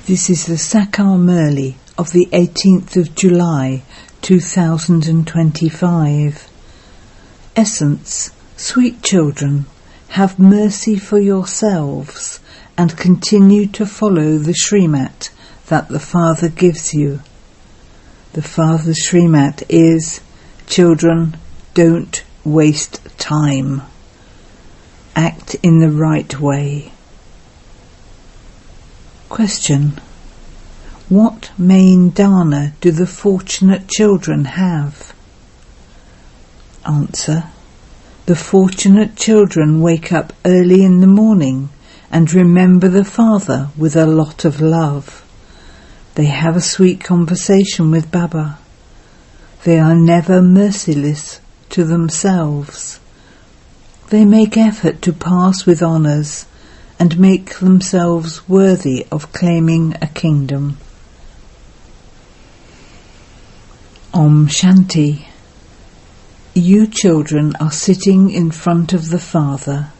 This is the Sakar Murli of the 18th of July 2025. Essence: sweet children, have mercy for yourselves and continue to follow the Srimat that the Father gives you. The Father's Srimat is: children, don't waste time. Act in the right way. Question: what main dana do the fortunate children have? Answer: the fortunate children wake up early in the morning and remember the Father with a lot of love. They have a sweet conversation with Baba. They are never merciless to themselves. They make effort to pass with honours and make themselves worthy of claiming a kingdom. Om Shanti. You children are sitting in front of the Father.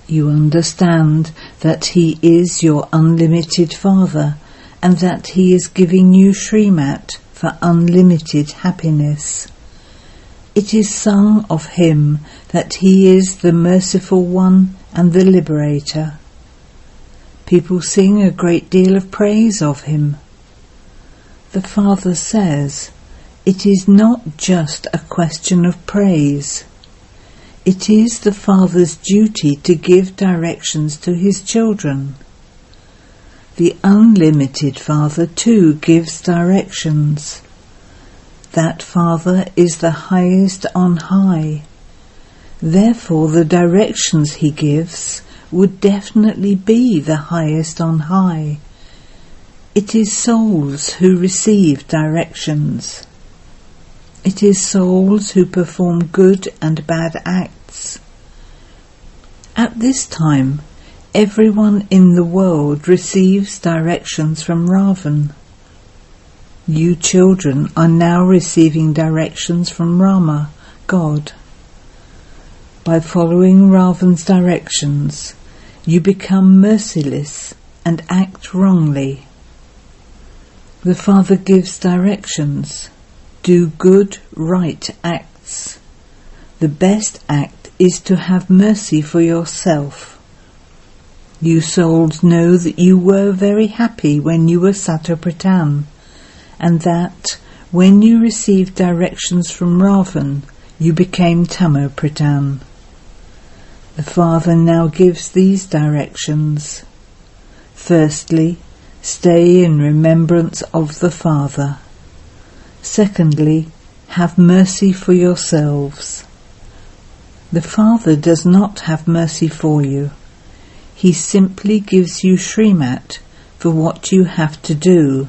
You understand that He is your unlimited Father and that He is giving you Srimat for unlimited happiness. It is sung of Him that He is the merciful one and the liberator. People sing a great deal of praise of Him. The Father says, it is not just a question of praise. It is the Father's duty to give directions to His children. The unlimited Father too gives directions. That Father is the highest on high. Therefore the directions He gives would definitely be the highest on high. It is souls who receive directions. It is souls who perform good and bad acts. At this time, everyone in the world receives directions from Ravan. You children are now receiving directions from Rama, God. By following Ravan's directions, you become merciless and act wrongly. The Father gives directions. Do good, right acts. The best act is to have mercy for yourself. You souls know that you were very happy when you were Satopratan, and that when you received directions from Ravan, you became Tamopratan. The Father now gives these directions. Firstly, stay in remembrance of the Father. Secondly, have mercy for yourselves. The Father does not have mercy for you. He simply gives you Srimat for what you have to do.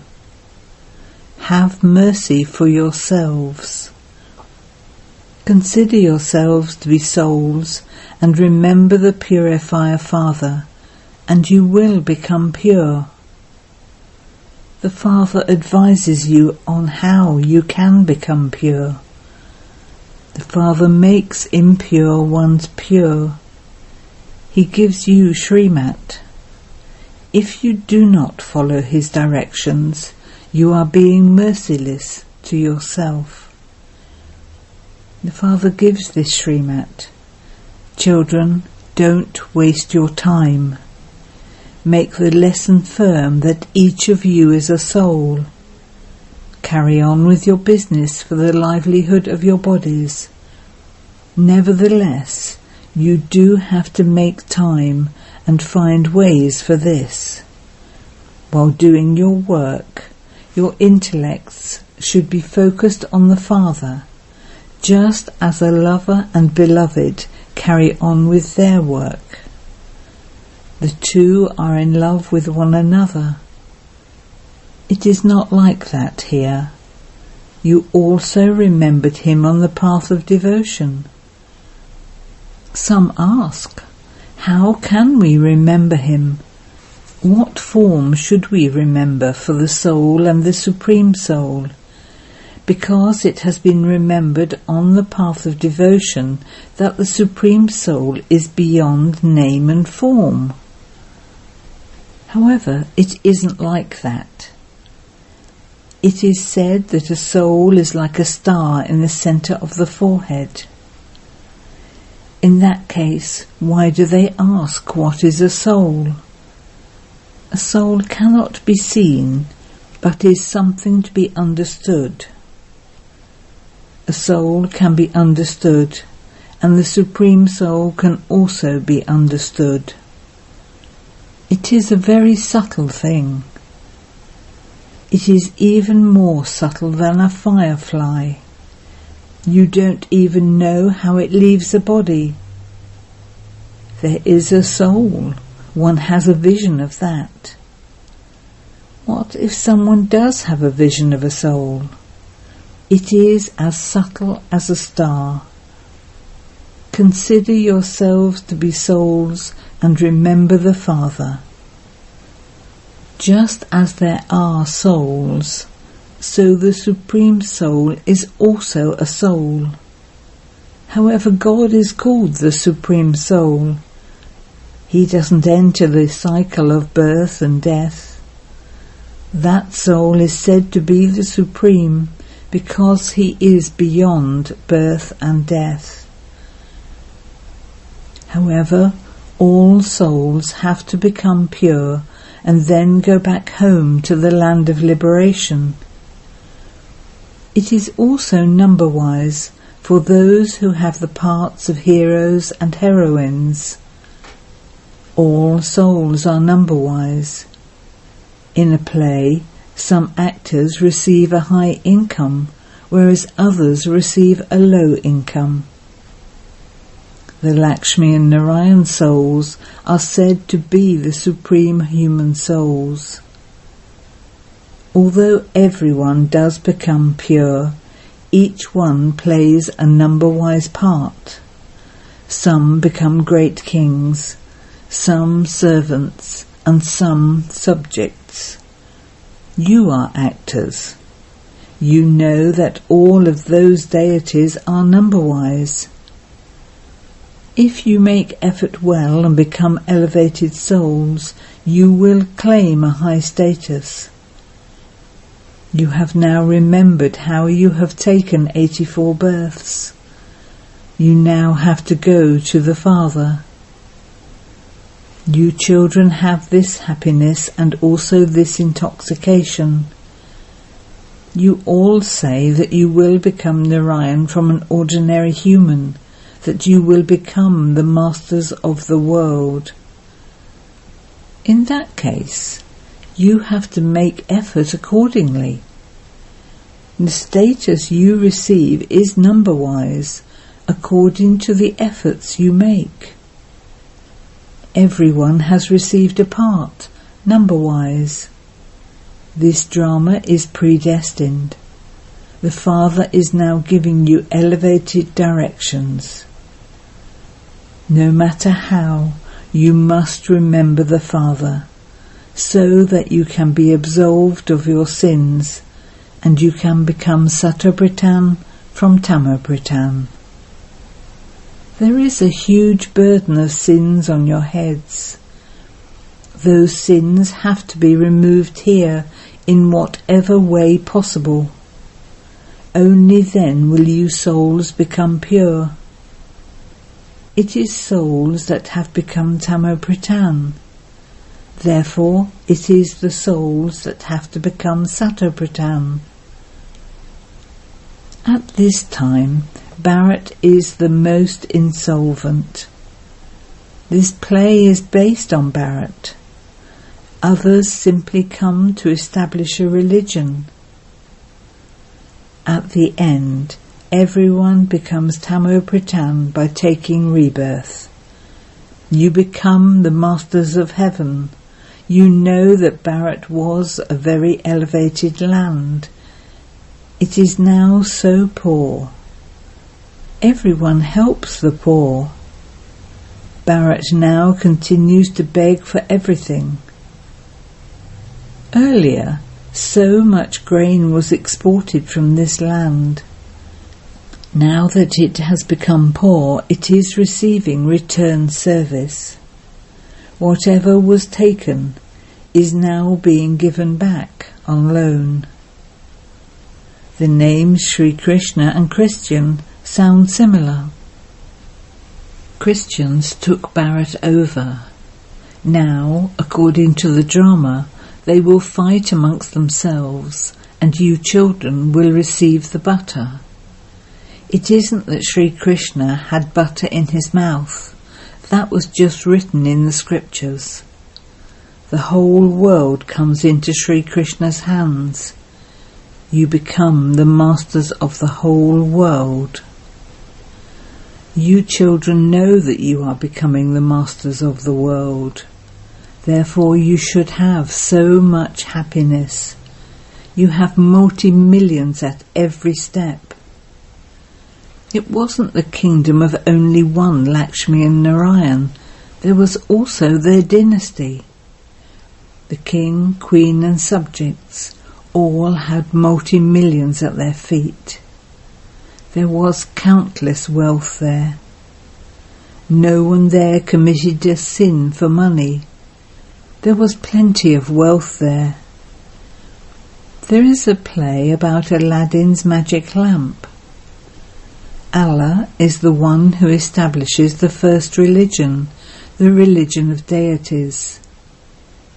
Have mercy for yourselves. Consider yourselves to be souls and remember the purifier Father, and you will become pure. The Father advises you on how you can become pure. The Father makes impure ones pure. He gives you Srimat. If you do not follow His directions, you are being merciless to yourself. The Father gives this Srimat. Children, don't waste your time. Make the lesson firm that each of you is a soul. Carry on with your business for the livelihood of your bodies. Nevertheless, you do have to make time and find ways for this. While doing your work, your intellects should be focused on the Father, just as a lover and beloved carry on with their work. The two are in love with one another. It is not like that here. You also remembered Him on the path of devotion. Some ask, how can we remember Him? What form should we remember for the soul and the Supreme Soul? Because it has been remembered on the path of devotion that the Supreme Soul is beyond name and form. However, it isn't like that. It is said that a soul is like a star in the centre of the forehead. In that case, why do they ask what is a soul? A soul cannot be seen, but is something to be understood. A soul can be understood, and the Supreme Soul can also be understood. It is a very subtle thing. It is even more subtle than a firefly. You don't even know how it leaves a body. There is a soul. One has a vision of that. What if someone does have a vision of a soul? It is as subtle as a star. Consider yourselves to be souls and remember the Father. Just as there are souls, so the Supreme Soul is also a soul. However, God is called the Supreme Soul. He doesn't enter the cycle of birth and death. That soul is said to be the Supreme because he is beyond birth and death. However, all souls have to become pure and then go back home to the land of liberation. It is also number-wise for those who have the parts of heroes and heroines. All souls are number-wise. In a play, some actors receive a high income, whereas others receive a low income. The Lakshmi and Narayan souls are said to be the supreme human souls. Although everyone does become pure, each one plays a number-wise part. Some become great kings, some servants, and some subjects. You are actors. You know that all of those deities are number-wise. If you make effort well and become elevated souls, you will claim a high status. You have now remembered how you have taken 84 births. You now have to go to the Father. You children have this happiness and also this intoxication. You all say that you will become Narayan from an ordinary human, that you will become the masters of the world. In that case, you have to make effort accordingly. The status you receive is number-wise, according to the efforts you make. Everyone has received a part, number-wise. This drama is predestined. The Father is now giving you elevated directions. No matter how, you must remember the Father, so that you can be absolved of your sins, and you can become Sattvapritan from Tamapritan. There is a huge burden of sins on your heads. Those sins have to be removed here in whatever way possible. Only then will you souls become pure. It is souls that have become Tamapritan. Therefore, it is the souls that have to become Sattvapritan. At this time, Bharat is the most insolvent. This play is based on Bharat. Others simply come to establish a religion. At the end, everyone becomes Tamapritan by taking rebirth. You become the masters of heaven. You know that Bharat was a very elevated land. It is now so poor. Everyone helps the poor. Bharat now continues to beg for everything. Earlier, so much grain was exported from this land. Now that it has become poor, it is receiving return service. Whatever was taken, is now being given back on loan. The names Sri Krishna and Christian sound similar. Christians took Bharat over. Now, according to the drama, they will fight amongst themselves, and you children will receive the butter. It isn't that Sri Krishna had butter in his mouth. That was just written in the scriptures. The whole world comes into Sri Krishna's hands. You become the masters of the whole world. You children know that you are becoming the masters of the world. Therefore you should have so much happiness. You have multi-millions at every step. It wasn't the kingdom of only one Lakshmi and Narayan. There was also their dynasty. The king, queen and subjects all had multi-millions at their feet. There was countless wealth there. No one there committed a sin for money. There was plenty of wealth there. There is a play about Aladdin's magic lamp. Allah is the one who establishes the first religion, the religion of deities.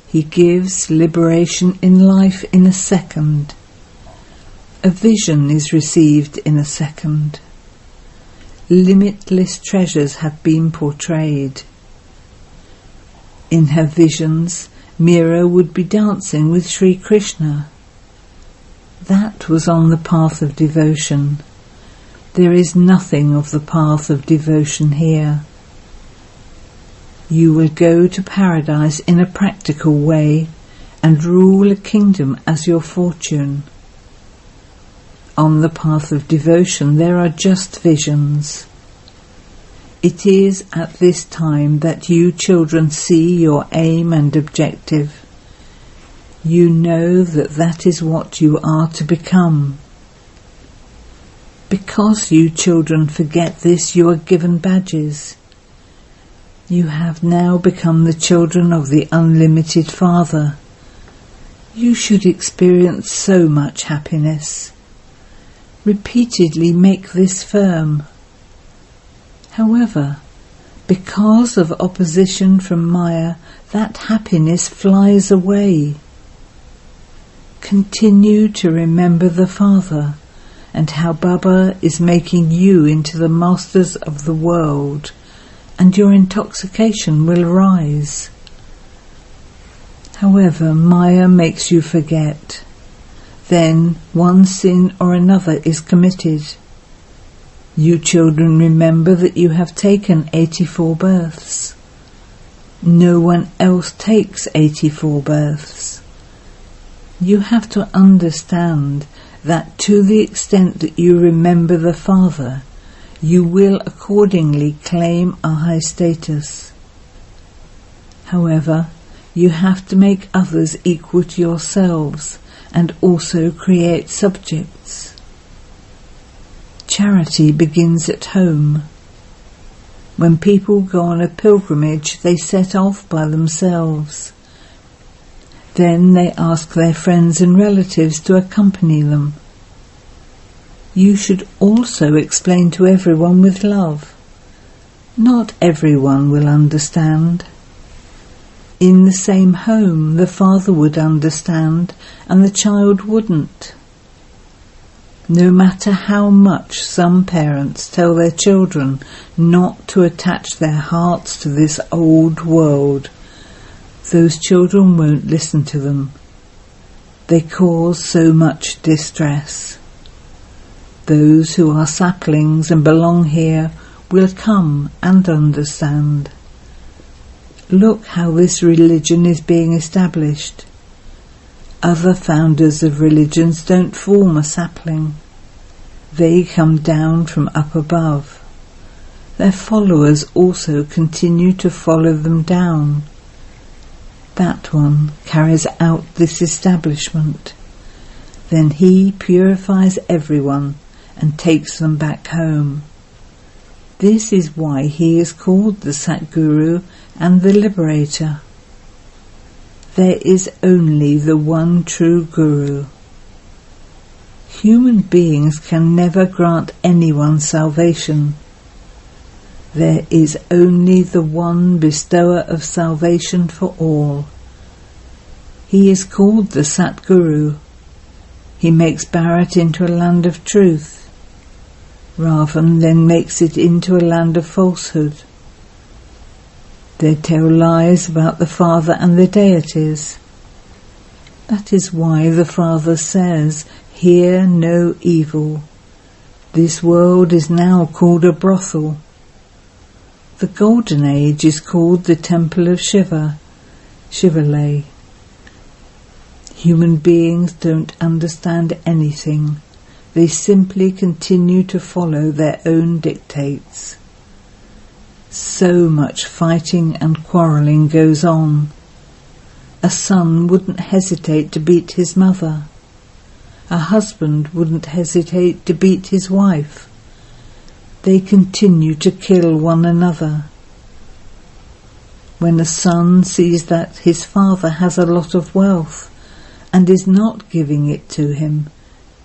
He gives liberation in life in a second. A vision is received in a second. Limitless treasures have been portrayed. In her visions, Meera would be dancing with Sri Krishna. That was on the path of devotion. There is nothing of the path of devotion here. You will go to paradise in a practical way and rule a kingdom as your fortune. On the path of devotion there are just visions. It is at this time that you children see your aim and objective. You know that that is what you are to become. Because you children forget this, you are given badges. You have now become the children of the unlimited Father. You should experience so much happiness. Repeatedly make this firm. However, because of opposition from Maya, that happiness flies away. Continue to remember the Father and how Baba is making you into the masters of the world, and your intoxication will rise. However, Maya makes you forget. Then one sin or another is committed. You children remember that you have taken 84 births. No one else takes 84 births. You have to understand that to the extent that you remember the Father, you will accordingly claim a high status. However, you have to make others equal to yourselves and also create subjects. Charity begins at home. When people go on a pilgrimage, they set off by themselves. Then they ask their friends and relatives to accompany them. You should also explain to everyone with love. Not everyone will understand. In the same home, the father would understand and the child wouldn't. No matter how much some parents tell their children not to attach their hearts to this old world, those children won't listen to them. They cause so much distress. Those who are saplings and belong here will come and understand. Look how this religion is being established. Other founders of religions don't form a sapling. They come down from up above. Their followers also continue to follow them down. That one carries out this establishment. Then he purifies everyone and takes them back home. This is why he is called the Satguru and the Liberator. There is only the one true Guru. Human beings can never grant anyone salvation. There is only the one bestower of salvation for all. He is called the Satguru. He makes Bharat into a land of truth. Ravan then makes it into a land of falsehood. They tell lies about the Father and the deities. That is why the Father says, "Hear no evil." This world is now called a brothel. The Golden Age is called the Temple of Shiva, Shivalay. Human beings don't understand anything. They simply continue to follow their own dictates. So much fighting and quarrelling goes on. A son wouldn't hesitate to beat his mother. A husband wouldn't hesitate to beat his wife. They continue to kill one another. When a son sees that his father has a lot of wealth and is not giving it to him,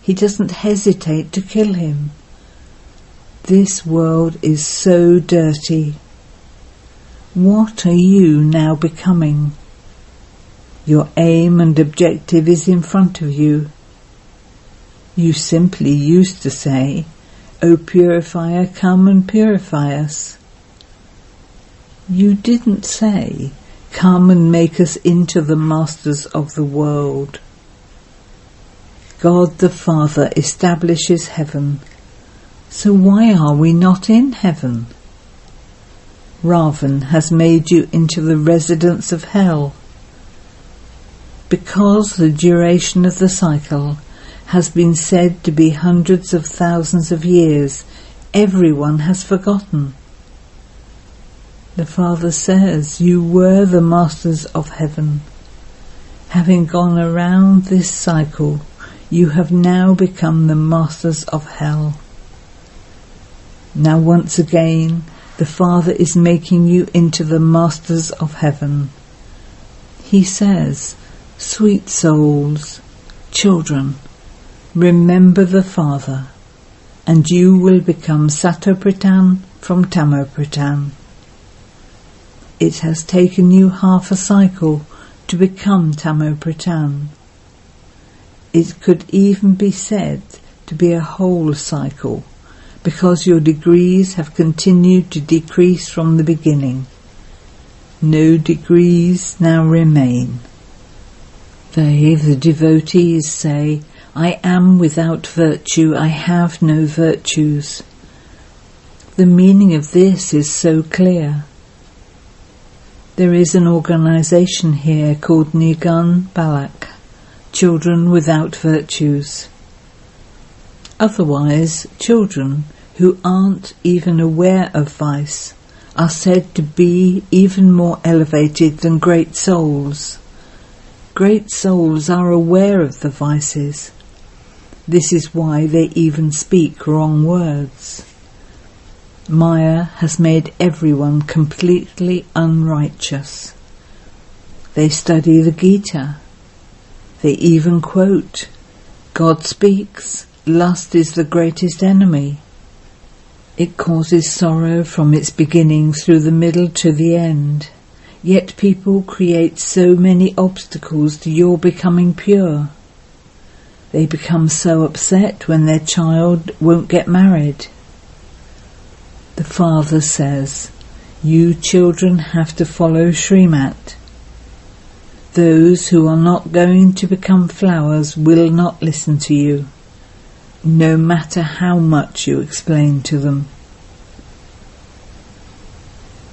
he doesn't hesitate to kill him. This world is so dirty. What are you now becoming? Your aim and objective is in front of you. You simply used to say, "O purifier, come and purify us." You didn't say, "Come and make us into the masters of the world." God the Father establishes heaven. So why are we not in heaven? Ravan has made you into the residents of hell. Because the duration of the cycle has been said to be hundreds of thousands of years, everyone has forgotten. The Father says, you were the masters of heaven. Having gone around this cycle, you have now become the masters of hell. Now once again, the Father is making you into the masters of heaven. He says, "Sweet souls, children, remember the Father, and you will become Satopratan from Tamopratan." It has taken you half a cycle to become Tamopratan. It could even be said to be a whole cycle, because your degrees have continued to decrease from the beginning. No degrees now remain. They, the devotees, say, "I am without virtue, I have no virtues." The meaning of this is so clear. There is an organization here called Nigan Balak, children without virtues. Otherwise, children who aren't even aware of vice are said to be even more elevated than great souls. Great souls are aware of the vices. This is why they even speak wrong words. Maya has made everyone completely unrighteous. They study the Gita. They even quote, "God speaks, lust is the greatest enemy." It causes sorrow from its beginning through the middle to the end. Yet people create so many obstacles to your becoming pure. They become so upset when their child won't get married. The Father says, you children have to follow Srimat. Those who are not going to become flowers will not listen to you, no matter how much you explain to them.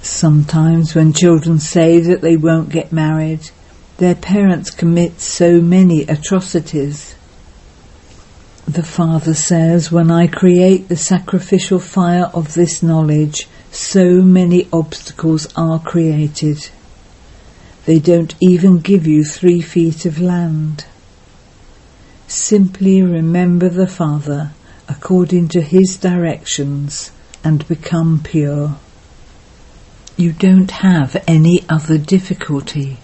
Sometimes when children say that they won't get married, their parents commit so many atrocities. The Father says, when I create the sacrificial fire of this knowledge, so many obstacles are created. They don't even give you 3 feet of land. Simply remember the Father according to his directions and become pure. You don't have any other difficulty.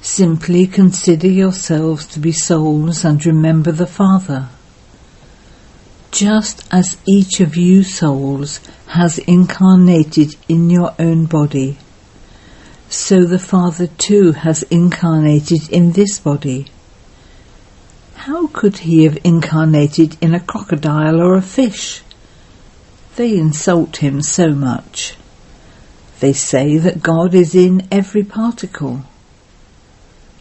Simply consider yourselves to be souls and remember the Father. Just as each of you souls has incarnated in your own body, so the Father too has incarnated in this body. How could he have incarnated in a crocodile or a fish? They insult him so much. They say that God is in every particle.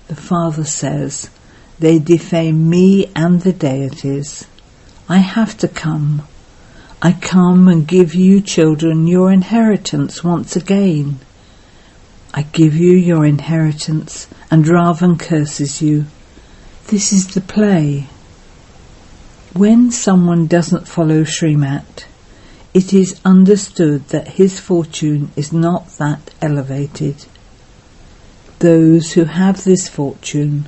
The Father says, they defame me and the deities. I have to come. I come and give you children your inheritance once again. I give you your inheritance, and Ravan curses you. This is the play. When someone doesn't follow Srimat, it is understood that his fortune is not that elevated. Those who have this fortune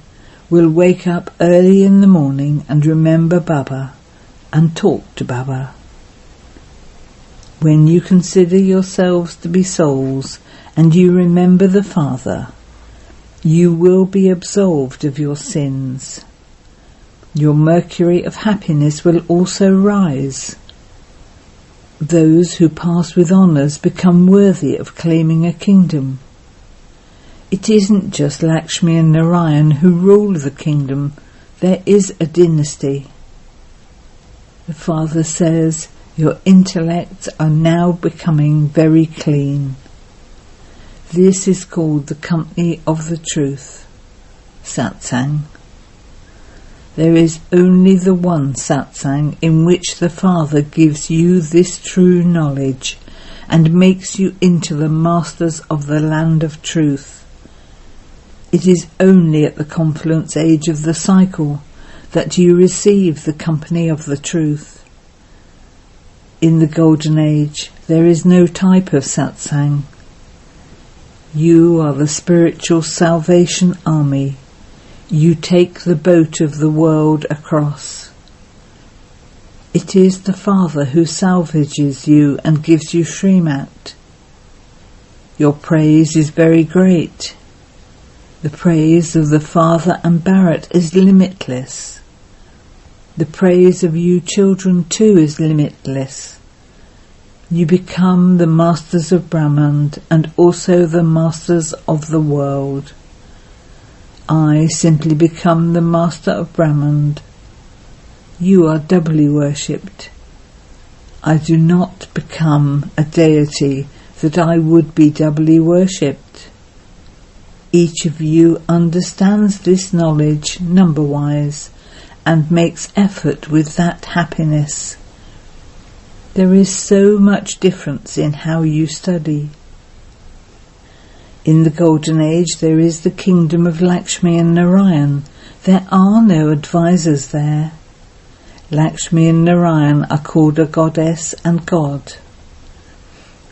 will wake up early in the morning and remember Baba and talk to Baba. When you consider yourselves to be souls and you remember the Father, you will be absolved of your sins. Your mercury of happiness will also rise. Those who pass with honours become worthy of claiming a kingdom. It isn't just Lakshmi and Narayan who rule the kingdom, there is a dynasty. The Father says, your intellects are now becoming very clean. This is called the company of the truth, satsang. There is only the one satsang in which the Father gives you this true knowledge and makes you into the masters of the land of truth. It is only at the confluence age of the cycle that you receive the company of the truth. In the golden age, there is no type of satsang. You are the spiritual salvation army. You take the boat of the world across. It is the Father who salvages you and gives you Srimat. Your praise is very great. The praise of the Father and Bharat is limitless. The praise of you children too is limitless. You become the masters of Brahman and also the masters of the world. I simply become the master of Brahman. You are doubly worshipped. I do not become a deity that I would be doubly worshipped. Each of you understands this knowledge number-wise and makes effort with that happiness. There is so much difference in how you study. In the Golden Age there is the kingdom of Lakshmi and Narayan. There are no advisors there. Lakshmi and Narayan are called a goddess and god.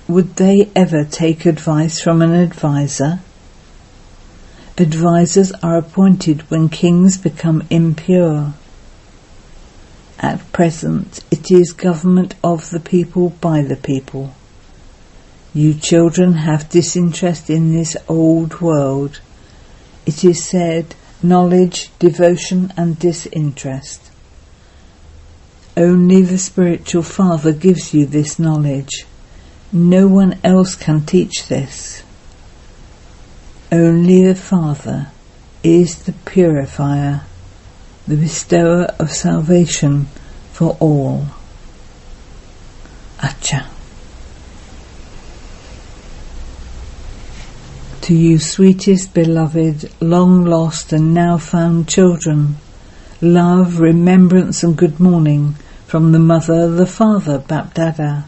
Would they ever take advice from an advisor? Advisors are appointed when kings become impure. At present, it is government of the people by the people. You children have disinterest in this old world. It is said, knowledge, devotion and disinterest. Only the spiritual Father gives you this knowledge. No one else can teach this. Only the Father is the purifier, the bestower of salvation for all. Acha. To you sweetest, beloved, long lost and now found children, love, remembrance and good morning from the Mother, the Father, Bapdada.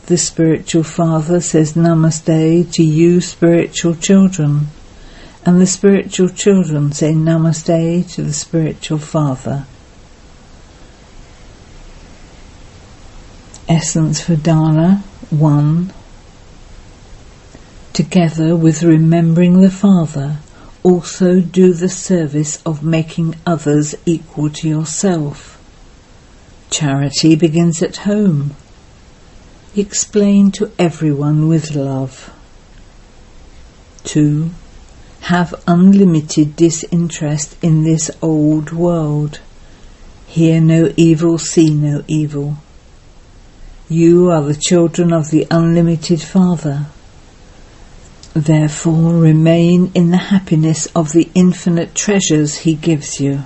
The spiritual Father says Namaste to you spiritual children, and the spiritual children say Namaste to the spiritual Father. Essence for Dana 1. Together with remembering the Father, also do the service of making others equal to yourself. Charity begins at home. Explain to everyone with love. 2. Have unlimited disinterest in this old world. Hear no evil, see no evil. You are the children of the unlimited Father. Therefore remain in the happiness of the infinite treasures He gives you.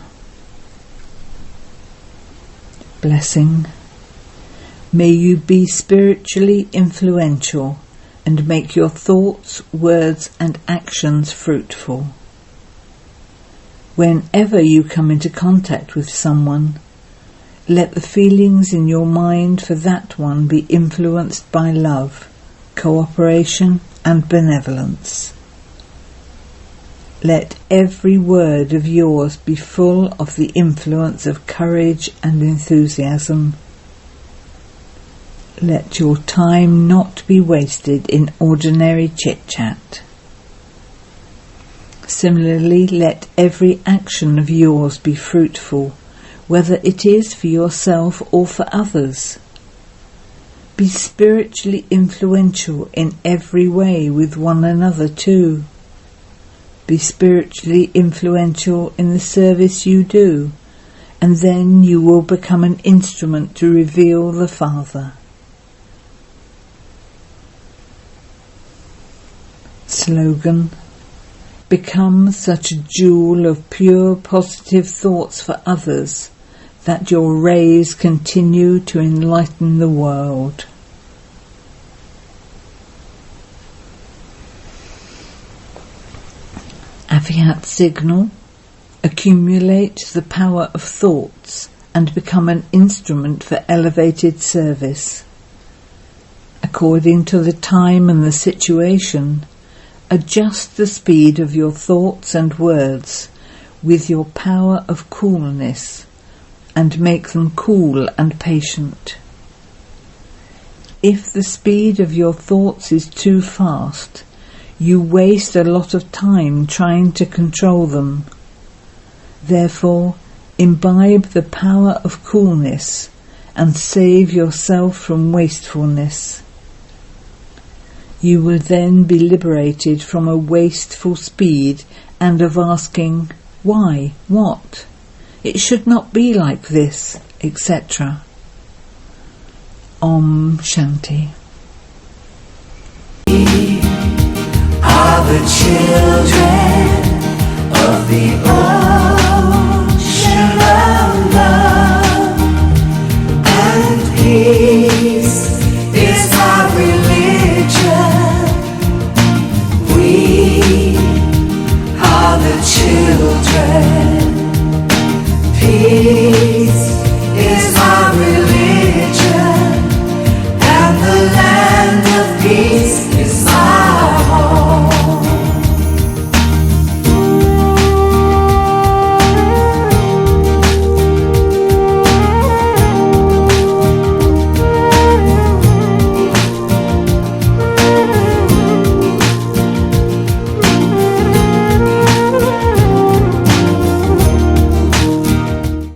Blessing. May you be spiritually influential and make your thoughts, words and actions fruitful. Whenever you come into contact with someone, let the feelings in your mind for that one be influenced by love, cooperation and benevolence. Let every word of yours be full of the influence of courage and enthusiasm. Let your time not be wasted in ordinary chit-chat. Similarly, let every action of yours be fruitful, whether it is for yourself or for others. Be spiritually influential in every way with one another too. Be spiritually influential in the service you do, and then you will become an instrument to reveal the Father. Slogan. Become such a jewel of pure positive thoughts for others that your rays continue to enlighten the world. Aviat signal. Accumulate the power of thoughts and become an instrument for elevated service. According to the time and the situation, adjust the speed of your thoughts and words with your power of coolness and make them cool and patient. If the speed of your thoughts is too fast, you waste a lot of time trying to control them. Therefore, imbibe the power of coolness and save yourself from wastefulness. You will then be liberated from a wasteful speed and of asking, why, what, it should not be like this, etc. Om Shanti. We are the children of the earth.